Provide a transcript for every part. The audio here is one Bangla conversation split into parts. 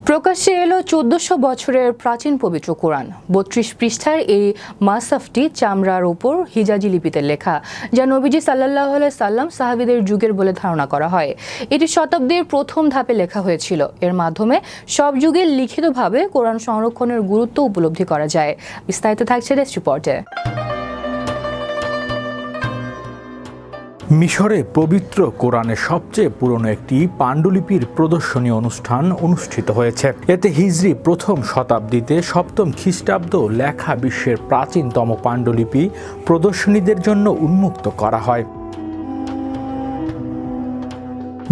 প্রকাশ্যে এলো ১৪০০ বছরের প্রাচীন পবিত্র কোরআন। ৩২ পৃষ্ঠার এই মাসহাফটি চামড়ার উপর হিজাজি লিপিতে লেখা, যা নবীজি সাল্লাল্লাহু আলাইহি সাল্লাম সাহাবীদের যুগের বলে ধারণা করা হয়। এটি শতাব্দীর প্রথম ধাপে লেখা হয়েছিল। এর মাধ্যমে সব যুগে লিখিতভাবে কোরআন সংরক্ষণের গুরুত্ব উপলব্ধি করা যায়। বিস্তারিত থাকছে ডেস্ক রিপোর্টে। মিশরে পবিত্র কোরআনের সবচেয়ে পুরনো একটি পাণ্ডুলিপির প্রদর্শনী অনুষ্ঠান অনুষ্ঠিত হয়েছে। এতে হিজরি প্রথম শতাব্দীতে সপ্তম খ্রিস্টাব্দ লেখা বিশ্বের প্রাচীনতম পাণ্ডুলিপি প্রদর্শনীদের জন্য উন্মুক্ত করা হয়।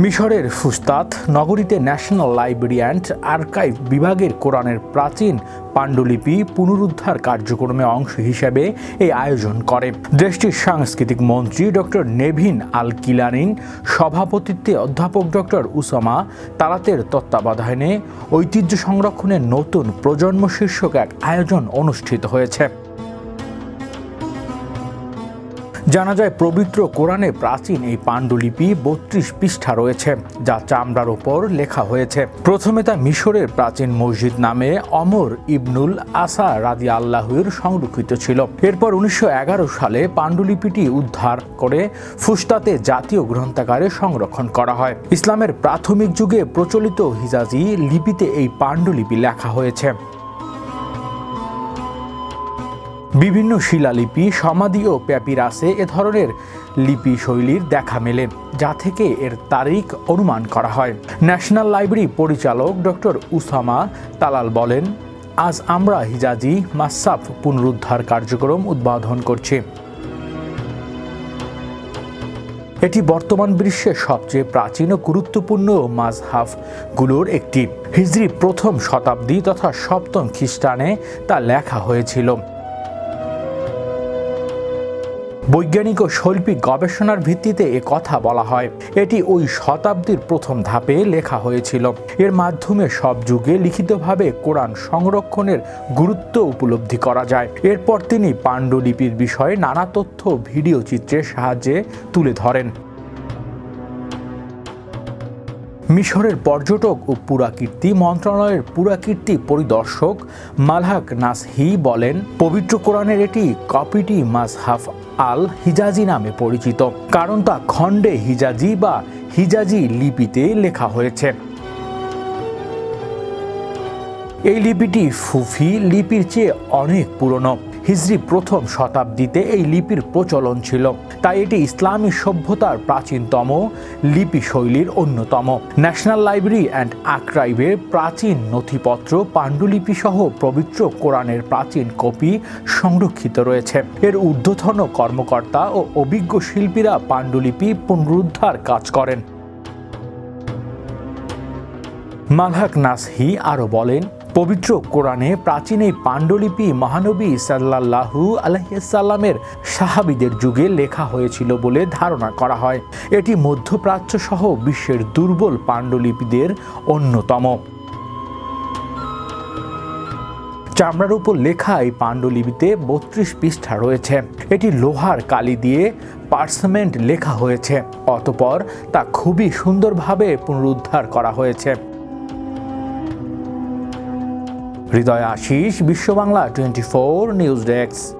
মিশরের ফুস্তাত নগরীতে ন্যাশনাল লাইব্রেরি অ্যান্ড আর্কাইভ বিভাগের কোরআনের প্রাচীন পাণ্ডুলিপি পুনরুদ্ধার কার্যক্রমে অংশ হিসেবে এই আয়োজন করে। দেশটির সাংস্কৃতিক মন্ত্রী ডক্টর নেভিন আল কিলানিন সভাপতিত্বে অধ্যাপক ডক্টর উসামা তালাতের তত্ত্বাবধানে ঐতিহ্য সংরক্ষণের নতুন প্রজন্ম শীর্ষক এক আয়োজন অনুষ্ঠিত হয়েছে। জানা যায়, পবিত্র কোরআনে প্রাচীন এই পাণ্ডুলিপি ৩২ পৃষ্ঠা রয়েছে, যা চামড়ার উপর লেখা হয়েছে। প্রথমে তা মিশরের প্রাচীন মসজিদ নামে অমর ইবনুল আসা রাদিয়াল্লাহুর সংরক্ষিত ছিল। এরপর ১৯১১ সালে পাণ্ডুলিপিটি উদ্ধার করে ফুস্তাতে জাতীয় গ্রন্থাগারে সংরক্ষণ করা হয়। ইসলামের প্রাথমিক যুগে প্রচলিত হিজাজি লিপিতে এই পাণ্ডুলিপি লেখা হয়েছে। বিভিন্ন শিলালিপি, সমাধি ও প্যাপিরাসে এ ধরনের লিপি শৈলীর দেখা মেলে, যা থেকে এর তারিখ অনুমান করা হয়। ন্যাশনাল লাইব্রেরি পরিচালক ডক্টর উসামা তালাল বলেন, আজ আমরা হিজাজি মাসহাফ পুনরুদ্ধার কার্যক্রম উদ্বোধন করছি। এটি বর্তমান বিশ্বের সবচেয়ে প্রাচীন ও গুরুত্বপূর্ণ মাযহাফগুলোর একটি। হিজরি প্রথম শতাব্দী তথা সপ্তম খ্রিস্টানে তা লেখা হয়েছিল। বৈজ্ঞানিক ও শৈল্পিক গবেষণার ভিত্তিতে এ কথা বলা হয়। এটি ওই শতাব্দীর প্রথম ধাপে লেখা হয়েছিল। এর মাধ্যমে সব যুগে লিখিতভাবে কোরআন সংরক্ষণের গুরুত্ব উপলব্ধি করা যায়। এরপর তিনি পাণ্ডুলিপির বিষয়ে নানা তথ্য ভিডিও চিত্রের সাহায্যে তুলে ধরেন। মিশরের পর্যটক ও পুরাকীর্তি মন্ত্রণালয়ের পুরাকীর্তি পরিদর্শক মালহাক নাসহি বলেন, পবিত্র কোরআনের এটি কপিটি মাসহাফ আল হিজাজি নামে পরিচিত, কারণ তা খণ্ডে হিজাজি বা হিজাজি লিপিতে লেখা হয়েছে। এই লিপিটি সুফি লিপির চেয়ে অনেক পুরনো। হিজরি প্রথম শতাব্দীতে এই লিপির প্রচলন ছিল, তাই এটি ইসলামী সভ্যতার প্রাচীনতম লিপি শৈলীর অন্যতম। ন্যাশনাল লাইব্রেরি অ্যান্ড আর্কাইভের প্রাচীন নথিপত্র, পাণ্ডুলিপি সহ পবিত্র কোরআনের প্রাচীন কপি সংরক্ষিত রয়েছে। এর ঊর্ধ্বতন কর্মকর্তা ও অভিজ্ঞ শিল্পীরা পাণ্ডুলিপি পুনরুদ্ধার কাজ করেন। মালহাক নাসহি আরও বলেন, পবিত্র কোরআনে প্রাচীন এই পাণ্ডুলিপি মহানবী সাল্লাল্লাহু আলাইহি সাল্লামের সাহাবীদের যুগে লেখা হয়েছিল বলে ধারণা করা হয়। এটি মধ্যপ্রাচ্য সহ বিশ্বের দুর্বল পাণ্ডুলিপিদের অন্যতম। চামড়ার উপর লেখা এই পাণ্ডুলিপিতে ৩২ পৃষ্ঠা রয়েছে। এটি লোহার কালি দিয়ে পার্চমেন্ট লেখা হয়েছে, অতঃপর তা খুবই সুন্দরভাবে পুনরুদ্ধার করা হয়েছে। হৃদয় আশিস, বিশ্ব বাংলা 24 নিউজ ডেস্ক।